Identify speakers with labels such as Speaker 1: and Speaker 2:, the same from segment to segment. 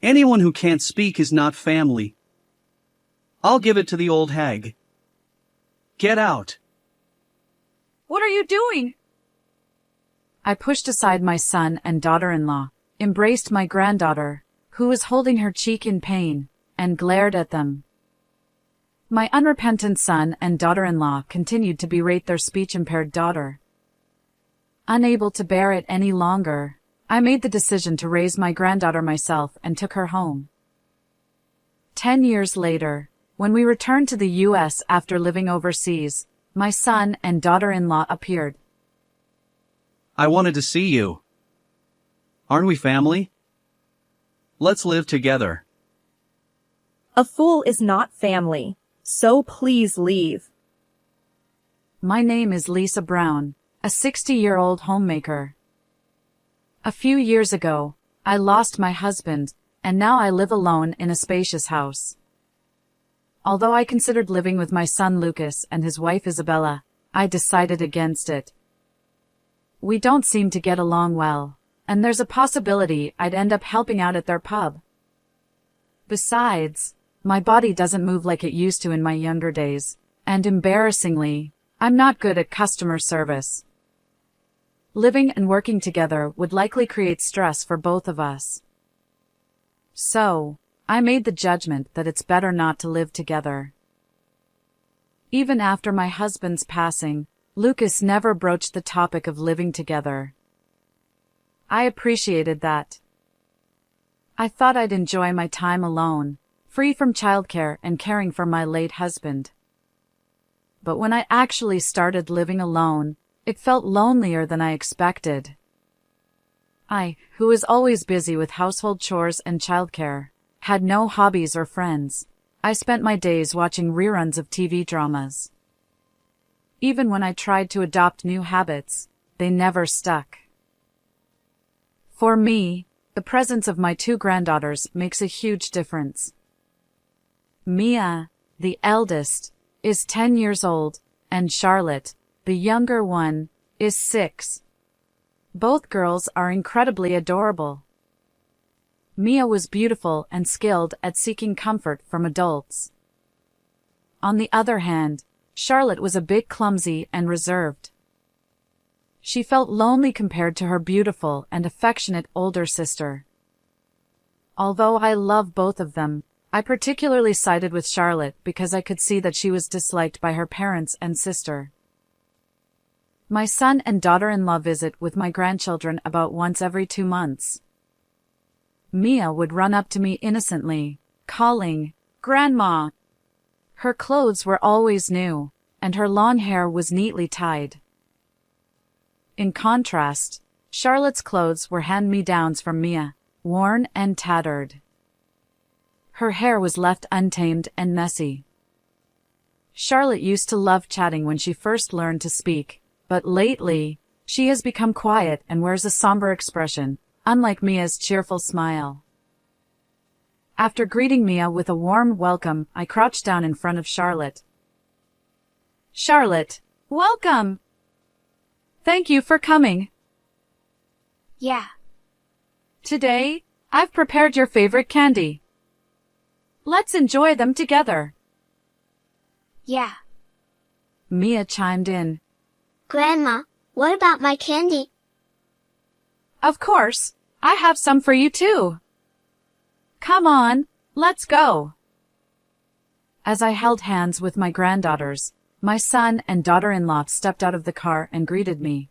Speaker 1: Anyone who can't speak is not family. I'll give it to the old hag. Get out.
Speaker 2: What are you doing? I pushed aside my son and daughter-in-law, embraced my granddaughter, who was holding her cheek in pain, and glared at them. My unrepentant son and daughter-in-law continued to berate their speech-impaired daughter. Unable to bear it any longer, I made the decision to raise my granddaughter myself and took her home. 10 years later, when we returned to the U.S. after living overseas, my son and daughter-in-law appeared.
Speaker 1: I wanted to see you. Aren't we family? Let's live together.
Speaker 3: A fool is not family, so please leave.
Speaker 2: My name is Lisa Brown, a 60-year-old homemaker. A few years ago, I lost my husband, and now I live alone in a spacious house. Although I considered living with my son Lucas and his wife Isabella, I decided against it. We don't seem to get along well, and there's a possibility I'd end up helping out at their pub. Besides, my body doesn't move like it used to in my younger days, and embarrassingly, I'm not good at customer service. Living and working together would likely create stress for both of us. So, I made the judgment that it's better not to live together. Even after my husband's passing, Lucas never broached the topic of living together. I appreciated that. I thought I'd enjoy my time alone, free from childcare and caring for my late husband. But when I actually started living alone, it felt lonelier than I expected. I, who was always busy with household chores and childcare, had no hobbies or friends. I spent my days watching reruns of TV dramas. Even when I tried to adopt new habits, they never stuck. For me, the presence of my two granddaughters makes a huge difference. Mia, the eldest, is 10 years old, and Charlotte, the younger one, is 6. Both girls are incredibly adorable. Mia was beautiful and skilled at seeking comfort from adults. On the other hand, Charlotte was a bit clumsy and reserved. She felt lonely compared to her beautiful and affectionate older sister. Although I love both of them, I particularly sided with Charlotte because I could see that she was disliked by her parents and sister. My son and daughter-in-law visit with my grandchildren about once every 2 months. Mia would run up to me innocently, calling, "Grandma!" Her clothes were always new, and her long hair was neatly tied. In contrast, Charlotte's clothes were hand-me-downs from Mia, worn and tattered. Her hair was left untamed and messy. Charlotte used to love chatting when she first learned to speak, but lately, she has become quiet and wears a somber expression, unlike Mia's cheerful smile. After greeting Mia with a warm welcome, I crouched down in front of Charlotte. "Charlotte, welcome! Thank you for coming.
Speaker 4: Yeah.
Speaker 2: Today, I've prepared your favorite candy. Let's enjoy them together."
Speaker 4: Yeah.
Speaker 2: Mia chimed in.
Speaker 4: Grandma, what about my candy?
Speaker 2: "Of course, I have some for you too. Come on, let's go." As I held hands with my granddaughters, my son and daughter-in-law stepped out of the car and greeted me.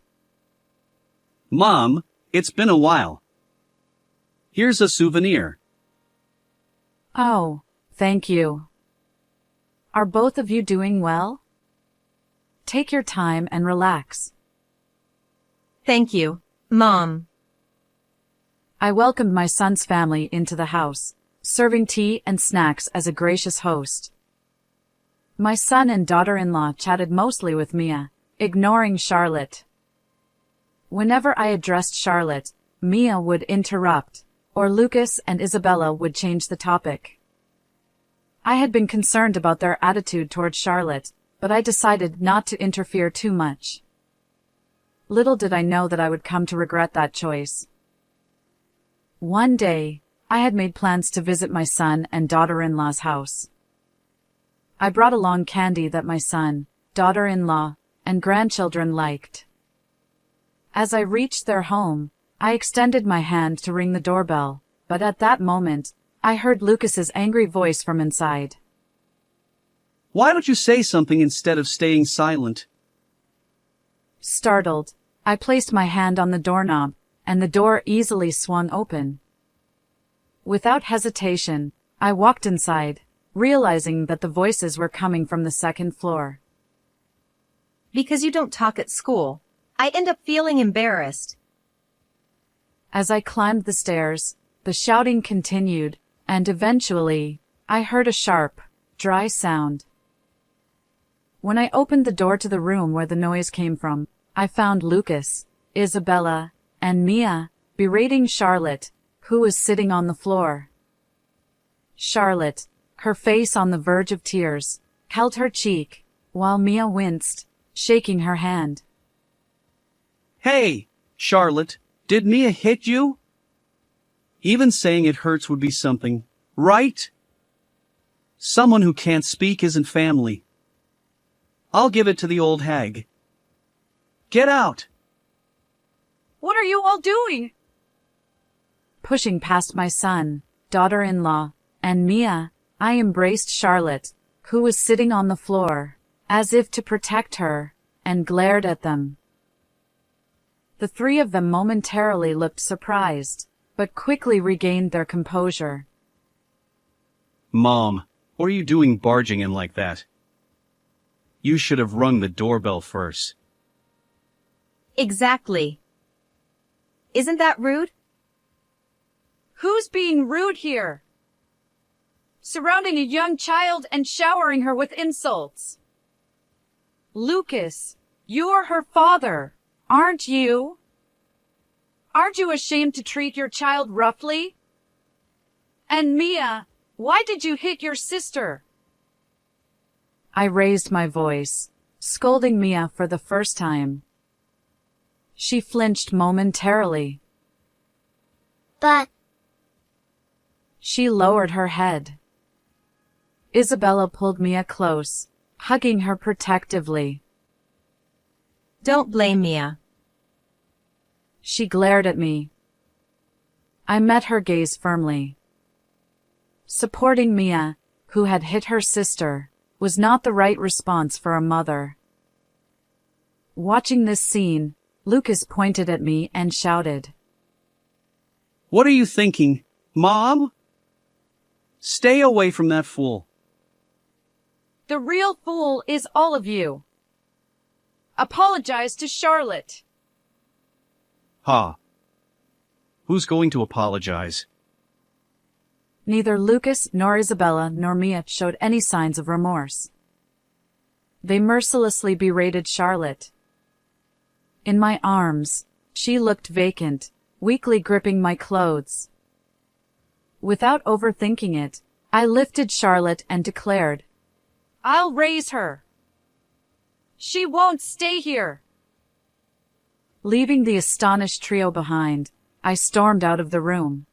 Speaker 1: Mom, it's been a while. Here's a souvenir.
Speaker 2: Oh, thank you. Are both of you doing well? Take your time and relax.
Speaker 3: Thank you, Mom.
Speaker 2: I welcomed my son's family into the house, serving tea and snacks as a gracious host. My son and daughter-in-law chatted mostly with Mia, ignoring Charlotte. Whenever I addressed Charlotte, Mia would interrupt, or Lucas and Isabella would change the topic. I had been concerned about their attitude toward Charlotte, but I decided not to interfere too much. Little did I know that I would come to regret that choice. One day, I had made plans to visit my son and daughter-in-law's house. I brought along candy that my son, daughter-in-law, and grandchildren liked. As I reached their home, I extended my hand to ring the doorbell, but at that moment, I heard Lucas's angry voice from inside.
Speaker 1: Why don't you say something instead of staying silent?
Speaker 2: Startled, I placed my hand on the doorknob, and the door easily swung open. Without hesitation, I walked inside, realizing that the voices were coming from the second floor.
Speaker 5: Because you don't talk at school, I end up feeling embarrassed.
Speaker 2: As I climbed the stairs, the shouting continued, and eventually, I heard a sharp, dry sound. When I opened the door to the room where the noise came from, I found Lucas, Isabella, and Mia berating Charlotte, who was sitting on the floor. Charlotte, her face on the verge of tears, held her cheek, while Mia winced, shaking her hand.
Speaker 1: Hey, Charlotte, did Mia hit you? Even saying it hurts would be something, right? Someone who can't speak isn't family. I'll give it to the old hag. Get out!
Speaker 2: What are you all doing? Pushing past my son, daughter-in-law, and Mia, I embraced Charlotte, who was sitting on the floor, as if to protect her, and glared at them. The three of them momentarily looked surprised, but quickly regained their composure.
Speaker 1: Mom, what are you doing barging in like that? You should have rung the doorbell first.
Speaker 5: Exactly. Isn't that rude?
Speaker 2: Who's being rude here? Surrounding a young child and showering her with insults. Lucas, you're her father, aren't you? Aren't you ashamed to treat your child roughly? And Mia, why did you hit your sister? I raised my voice, scolding Mia for the first time. She flinched momentarily.
Speaker 4: But
Speaker 2: She lowered her head. Isabella pulled Mia close, hugging her protectively.
Speaker 5: Don't blame Mia.
Speaker 2: She glared at me. I met her gaze firmly. Supporting Mia, who had hit her sister, was not the right response for a mother. Watching this scene, Lucas pointed at me and shouted.
Speaker 1: What are you thinking, Mom? Stay away from that fool.
Speaker 2: The real fool is all of you. Apologize to Charlotte.
Speaker 1: Ha. Who's going to apologize?
Speaker 2: Neither Lucas nor Isabella nor Mia showed any signs of remorse. They mercilessly berated Charlotte. In my arms, she looked vacant, weakly gripping my clothes. Without overthinking it, I lifted Charlotte and declared, I'll raise her. She won't stay here. Leaving the astonished trio behind, I stormed out of the room.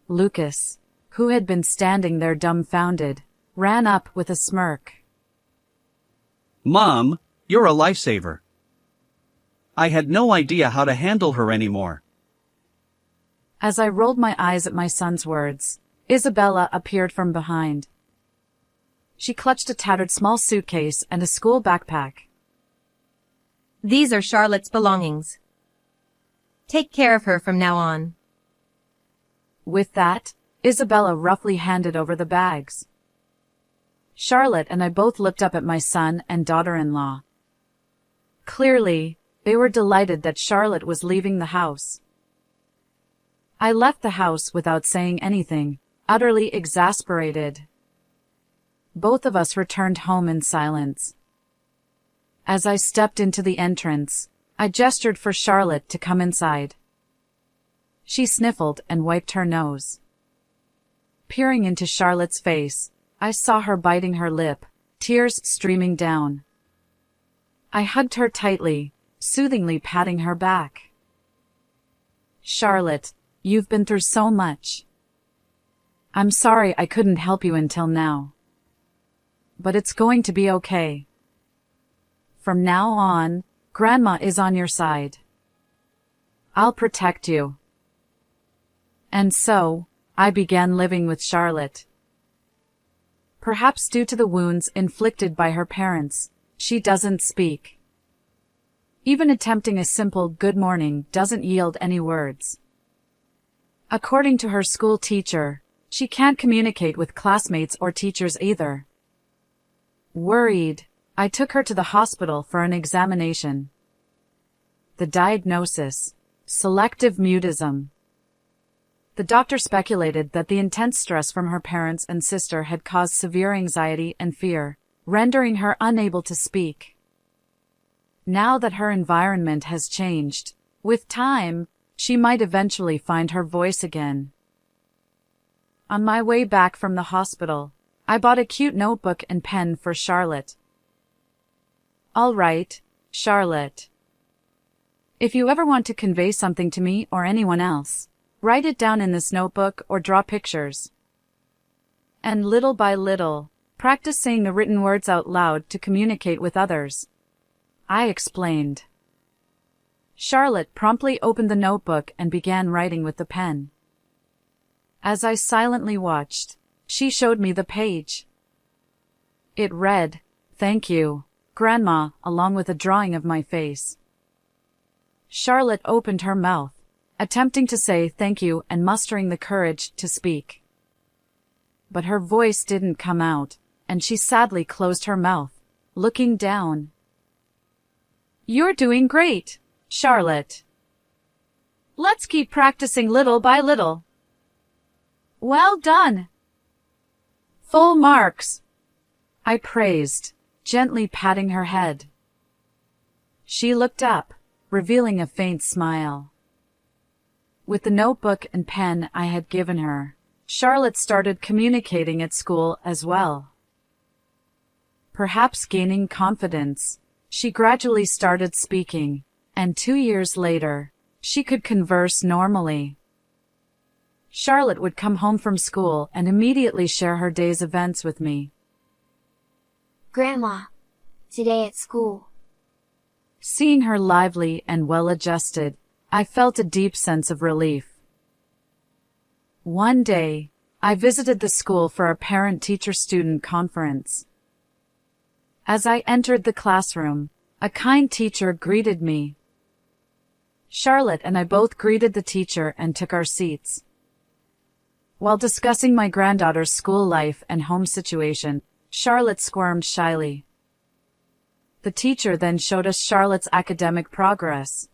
Speaker 2: Lucas, who had been standing there dumbfounded, ran up with a smirk.
Speaker 1: Mom, you're a lifesaver. I had no idea how to handle her anymore.
Speaker 2: As I rolled my eyes at my son's words, Isabella appeared from behind. She clutched a tattered small suitcase and a school backpack.
Speaker 5: These are Charlotte's belongings. Take care of her from now on.
Speaker 2: With that, Isabella roughly handed over the bags. Charlotte and I both looked up at my son and daughter-in-law. Clearly, they were delighted that Charlotte was leaving the house. I left the house without saying anything, utterly exasperated. Both of us returned home in silence. As I stepped into the entrance, I gestured for Charlotte to come inside. She sniffled and wiped her nose. Peering into Charlotte's face, I saw her biting her lip, tears streaming down. I hugged her tightly, soothingly patting her back. Charlotte, you've been through so much. I'm sorry I couldn't help you until now. But it's going to be okay. From now on, Grandma is on your side. I'll protect you. And so, I began living with Charlotte. Perhaps due to the wounds inflicted by her parents, she doesn't speak. Even attempting a simple good morning doesn't yield any words. According to her school teacher, she can't communicate with classmates or teachers either. Worried, I took her to the hospital for an examination. The diagnosis: selective mutism. The doctor speculated that the intense stress from her parents and sister had caused severe anxiety and fear, rendering her unable to speak. Now that her environment has changed, with time, she might eventually find her voice again. On my way back from the hospital, I bought a cute notebook and pen for Charlotte. All right, Charlotte. If you ever want to convey something to me or anyone else, write it down in this notebook or draw pictures. And little by little, practice saying the written words out loud to communicate with others, I explained. Charlotte promptly opened the notebook and began writing with the pen. As I silently watched, she showed me the page. It read, "Thank you, Grandma," along with a drawing of my face. Charlotte opened her mouth, attempting to say thank you and mustering the courage to speak. But her voice didn't come out, and she sadly closed her mouth, looking down. "You're doing great, Charlotte. Let's keep practicing little by little. Well done. Full marks," I praised, gently patting her head. She looked up, revealing a faint smile. With the notebook and pen I had given her, Charlotte started communicating at school as well. Perhaps gaining confidence, she gradually started speaking, and 2 years later, she could converse normally. Charlotte would come home from school and immediately share her day's events with me.
Speaker 4: Grandma, today at school.
Speaker 2: Seeing her lively and well-adjusted, I felt a deep sense of relief. One day, I visited the school for a parent-teacher-student conference. As I entered the classroom, a kind teacher greeted me. Charlotte and I both greeted the teacher and took our seats. While discussing my granddaughter's school life and home situation, Charlotte squirmed shyly. The teacher then showed us Charlotte's academic progress.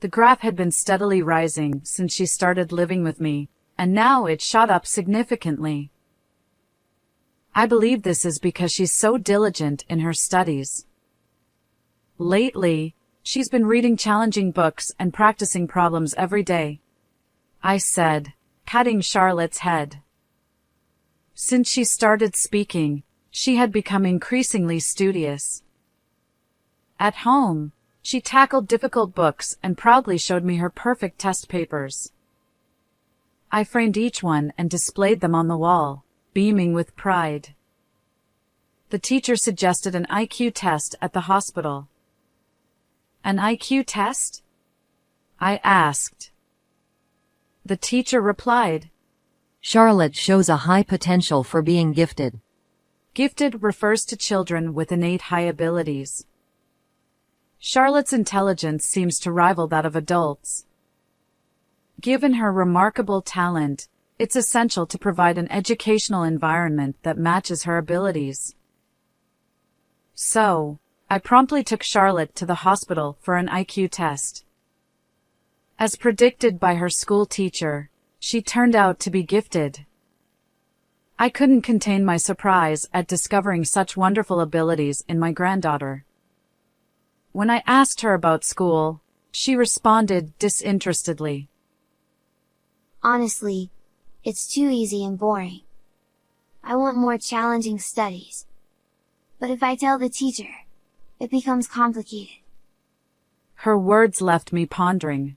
Speaker 2: The graph had been steadily rising since she started living with me, and now it shot up significantly. I believe this is because she's so diligent in her studies. Lately, she's been reading challenging books and practicing problems every day, I said, patting Charlotte's head. Since she started speaking, she had become increasingly studious. At home, she tackled difficult books and proudly showed me her perfect test papers. I framed each one and displayed them on the wall, beaming with pride. The teacher suggested an IQ test at the hospital. An IQ test? I asked. The teacher replied,
Speaker 6: Charlotte shows a high potential for being gifted.
Speaker 2: Gifted refers to children with innate high abilities. Charlotte's intelligence seems to rival that of adults. Given her remarkable talent, it's essential to provide an educational environment that matches her abilities. So, I promptly took Charlotte to the hospital for an IQ test. As predicted by her school teacher, she turned out to be gifted. I couldn't contain my surprise at discovering such wonderful abilities in my granddaughter. When I asked her about school, she responded disinterestedly.
Speaker 4: Honestly, it's too easy and boring. I want more challenging studies. But if I tell the teacher, it becomes complicated.
Speaker 2: Her words left me pondering.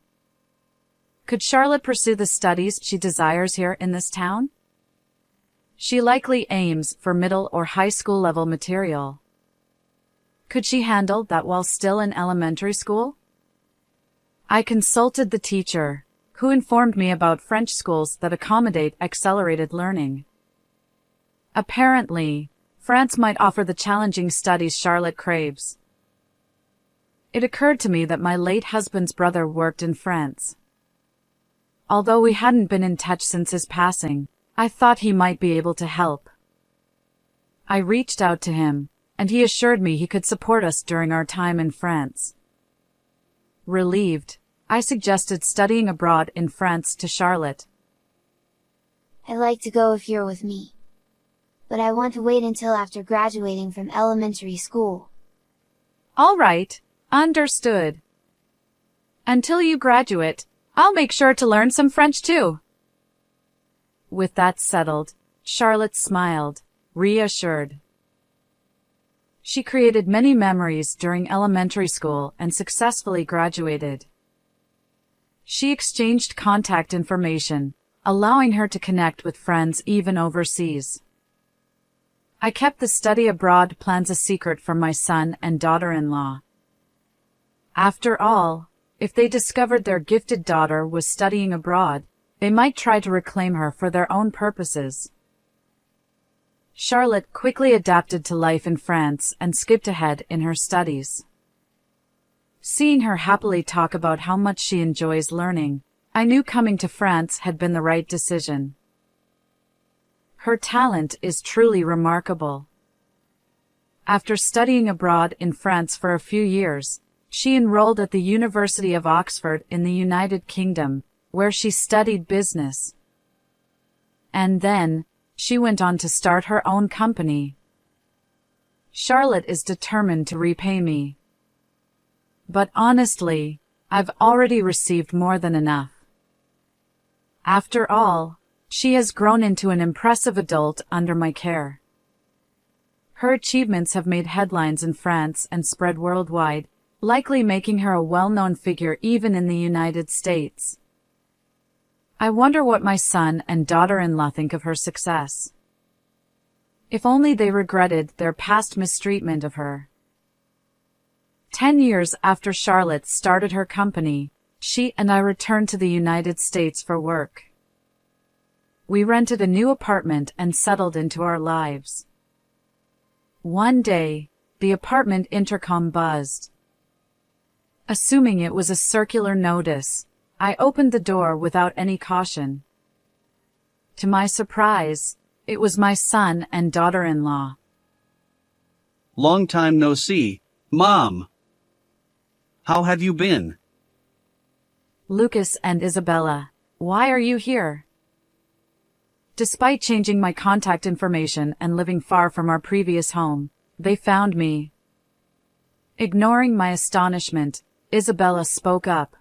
Speaker 2: Could Charlotte pursue the studies she desires here in this town? She likely aims for middle or high school level material. Could she handle that while still in elementary school? I consulted the teacher, who informed me about French schools that accommodate accelerated learning. Apparently, France might offer the challenging studies Charlotte craves. It occurred to me that my late husband's brother worked in France. Although we hadn't been in touch since his passing, I thought he might be able to help. I reached out to him, and he assured me he could support us during our time in France. Relieved, I suggested studying abroad in France to Charlotte.
Speaker 4: I'd like to go if you're with me. But I want to wait until after graduating from elementary school.
Speaker 2: All right, understood. Until you graduate, I'll make sure to learn some French too. With that settled, Charlotte smiled, reassured. She created many memories during elementary school and successfully graduated. She exchanged contact information, allowing her to connect with friends even overseas. I kept the study abroad plans a secret from my son and daughter-in-law. After all, if they discovered their gifted daughter was studying abroad, they might try to reclaim her for their own purposes. Charlotte quickly adapted to life in France and skipped ahead in her studies. Seeing her happily talk about how much she enjoys learning, I knew coming to France had been the right decision. Her talent is truly remarkable. After studying abroad in France for a few years, she enrolled at the University of Oxford in the United Kingdom, where she studied business. And then, she went on to start her own company. Charlotte is determined to repay me. But honestly, I've already received more than enough. After all, she has grown into an impressive adult under my care. Her achievements have made headlines in France and spread worldwide, likely making her a well-known figure even in the United States. I wonder what my son and daughter-in-law think of her success. If only they regretted their past mistreatment of her. 10 years after Charlotte started her company, she and I returned to the United States for work. We rented a new apartment and settled into our lives. One day, the apartment intercom buzzed. Assuming it was a circular notice, I opened the door without any caution. To my surprise, it was my son and daughter-in-law.
Speaker 1: Long time no see, Mom. How have you been?
Speaker 2: Lucas and Isabella, why are you here? Despite changing my contact information and living far from our previous home, they found me. Ignoring my astonishment, Isabella spoke up.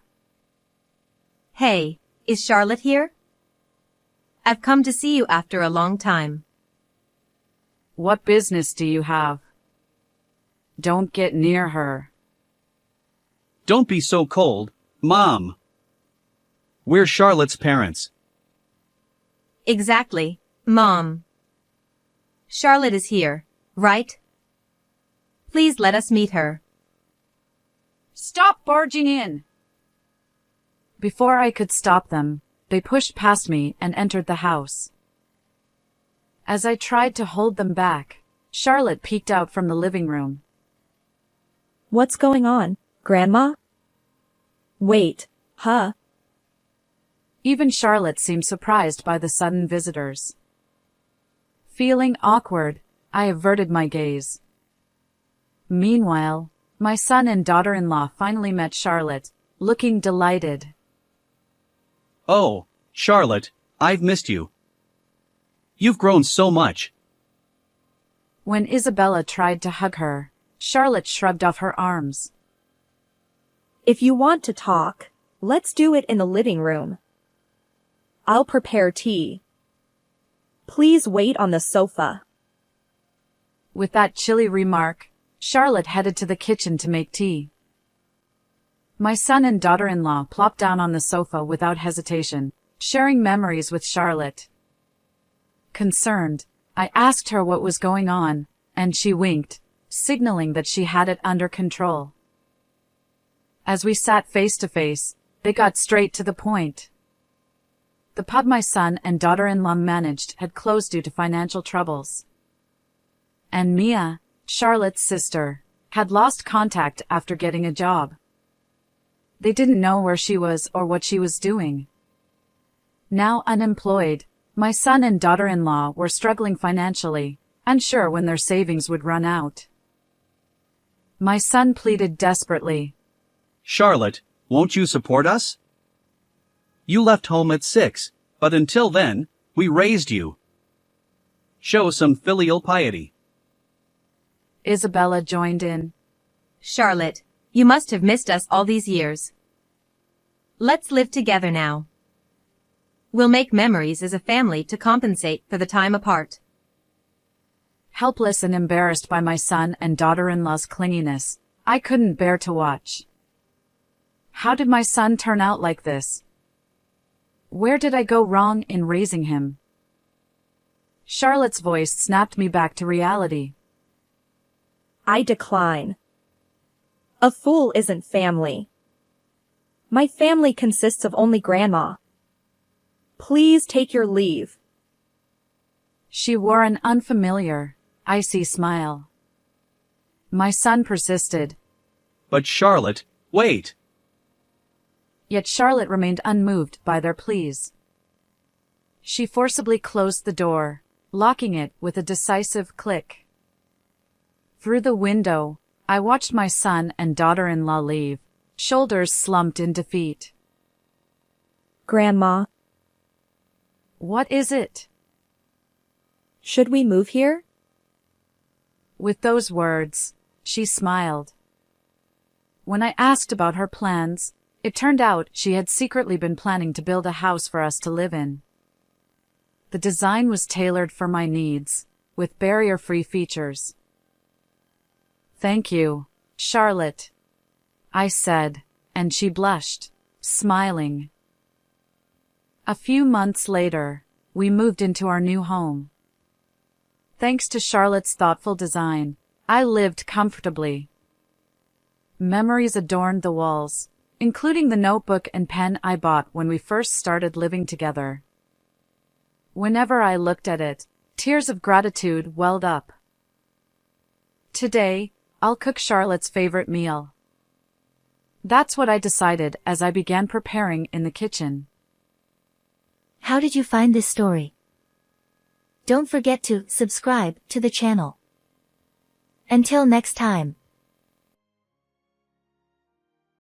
Speaker 5: Hey, is Charlotte here? I've come to see you after a long time.
Speaker 2: What business do you have? Don't get near her.
Speaker 1: Don't be so cold, Mom. We're Charlotte's parents.
Speaker 5: Exactly, Mom. Charlotte is here, right? Please let us meet her.
Speaker 2: Stop barging in! Before I could stop them, they pushed past me and entered the house. As I tried to hold them back, Charlotte peeked out from the living room.
Speaker 3: What's going on, Grandma? Wait, huh?
Speaker 2: Even Charlotte seemed surprised by the sudden visitors. Feeling awkward, I averted my gaze. Meanwhile, my son and daughter-in-law finally met Charlotte, looking delighted.
Speaker 1: Oh, Charlotte, I've missed you. You've grown so much.
Speaker 2: When Isabella tried to hug her, Charlotte shrugged off her arms.
Speaker 3: If you want to talk, let's do it in the living room. I'll prepare tea. Please wait on the sofa.
Speaker 2: With that chilly remark, Charlotte headed to the kitchen to make tea. My son and daughter-in-law plopped down on the sofa without hesitation, sharing memories with Charlotte. Concerned, I asked her what was going on, and she winked, signaling that she had it under control. As we sat face to face, they got straight to the point. The pub my son and daughter-in-law managed had closed due to financial troubles. And Mia, Charlotte's sister, had lost contact after getting a job. They didn't know where she was or what she was doing. Now unemployed, my son and daughter-in-law were struggling financially, unsure when their savings would run out. My son pleaded desperately.
Speaker 1: Charlotte, won't you support us? You left home at 6, but until then, we raised you. Show some filial piety.
Speaker 2: Isabella joined in.
Speaker 5: Charlotte, you must have missed us all these years. Let's live together now. We'll make memories as a family to compensate for the time apart.
Speaker 2: Helpless and embarrassed by my son and daughter-in-law's clinginess, I couldn't bear to watch. How did my son turn out like this? Where did I go wrong in raising him? Charlotte's voice snapped me back to reality.
Speaker 3: I decline. A fool isn't family. My family consists of only Grandma. Please take your leave.
Speaker 2: She wore an unfamiliar, icy smile. My son persisted.
Speaker 1: But Charlotte, wait.
Speaker 2: Yet Charlotte remained unmoved by their pleas. She forcibly closed the door, locking it with a decisive click. Through the window, I watched my son and daughter-in-law leave, shoulders slumped in defeat.
Speaker 3: Grandma,
Speaker 2: What is it?
Speaker 3: should we move here?
Speaker 2: With those words, she smiled. When I asked about her plans, it turned out she had secretly been planning to build a house for us to live in. The design was tailored for my needs, with barrier-free features. Thank you, Charlotte, I said, and she blushed, smiling. A few months later, we moved into our new home. Thanks to Charlotte's thoughtful design, I lived comfortably. Memories adorned the walls, including the notebook and pen I bought when we first started living together. Whenever I looked at it, tears of gratitude welled up. Today, I'll cook Charlotte's favorite meal. That's what I decided as I began preparing in the kitchen.
Speaker 7: How did you find this story? Don't forget to subscribe to the channel. Until next time.